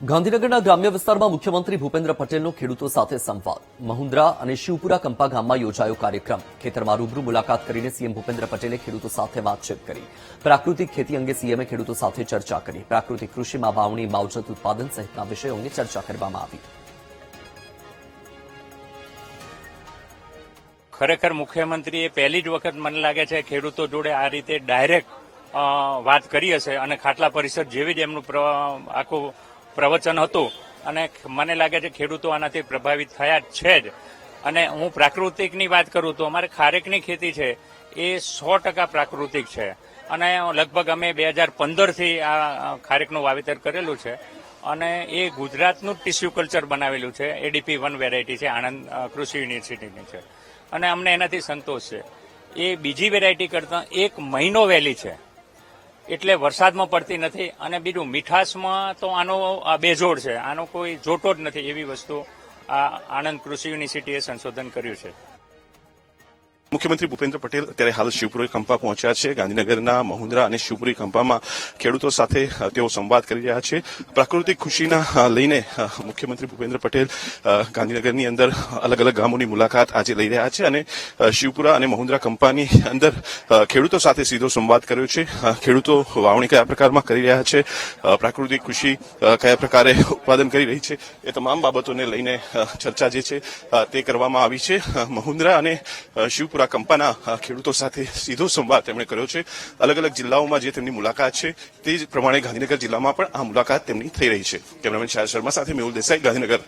ગાંધીનગરના ગ્રામ્ય વિસ્તારમાં મુખ્યમંત્રી ભૂપેન્દ્ર પટેલનો ખેડૂતો સાથે સંવાદ. મહુંદ્રા અને શિવપુરા કંપા ગામમાં યોજાયો કાર્યક્રમ. ખેતરમાં રૂબરૂ મુલાકાત કરીને સીએમ ભૂપેન્દ્ર પટેલે ખેડૂતો સાથે વાતચીત કરી. પ્રાકૃતિક ખેતી અંગે સીએમએ ખેડૂતો સાથે ચર્ચા કરી. પ્રાકૃતિક કૃષિમાં વાવણી, માવજત ઉત્પાદન સહિતના વિષયો અંગે ચર્ચા કરવામાં આવી. ખરેખર મુખ્યમંત્રીએ પહેલી જ વખત મને લાગે છે ખેડૂતો જોડે આ રીતે ડાયરેક્ટ વાત કરી હશે અને ખાટલા પરિષદ જેવી જ એમનું આખું પ્રવચન હતું અને મને લાગે છે ખેડૂતો આનાથી પ્રભાવિત થયા જ છે જ. અને હું પ્રાકૃતિકની વાત કરું તો અમારે ખારેકની ખેતી છે એ 100% પ્રાકૃતિક છે અને લગભગ અમે 2015થી આ ખારેકનું વાવેતર કરેલું છે અને એ ગુજરાતનું જ ટિશ્યુ કલ્ચર બનાવેલું છે. ADP 1 વેરાયટી છે, આણંદ કૃષિ યુનિવર્સિટીની છે અને અમને એનાથી સંતોષ છે. એ બીજી વેરાયટી કરતાં 1 મહિનો વહેલી છે એટલે વરસાદમાં પડતી નથી અને બીજું મીઠાશમાં તો આનો બેજોડ છે, આનો કોઈ જોટો જ નથી. એવી વસ્તુ આ આણંદ કૃષિ યુનિવર્સિટીએ સંશોધન કર્યું છે. મુખ્યમંત્રી ભૂપેન્દ્ર પટેલ અત્યારે હાલ શિવપુરી કંપા પહોંચ્યા છે. ગાંધીનગરના મહુંદ્રા અને શિવપુરી કંપામાં ખેડૂતો સાથે તેઓ સંવાદ કરી રહ્યા છે. પ્રાકૃતિક ખુશીના લઈને મુખ્યમંત્રી ભૂપેન્દ્ર પટેલ ગાંધીનગરની અંદર અલગ અલગ ગામોની મુલાકાત આજે લઈ રહ્યા છે અને શિવપુરા અને મહુંદ્રા કંપાની અંદર ખેડૂતો સાથે સીધો સંવાદ કર્યો છે. ખેડૂતો વાવણી કયા પ્રકારમાં કરી રહ્યા છે, પ્રાકૃતિક કૃષિ કયા પ્રકારે ઉત્પાદન કરી રહી છે, એ તમામ બાબતોને લઈને ચર્ચા જે છે તે કરવામાં આવી છે. મહુંદ્રા અને શિવપુરા કંપાના ખેડૂતો સાથે સીધો સંવાદ તેમણે કર્યો છે. અલગ અલગ જિલ્લાઓમાં જે તેમની મુલાકાત છે તે જ પ્રમાણે ગાંધીનગર જિલ્લામાં પણ આ મુલાકાત તેમની થઈ રહી છે. કેમેરામેન શાયર શર્મા સાથે મેહુલ દેસાઈ, ગાંધીનગર.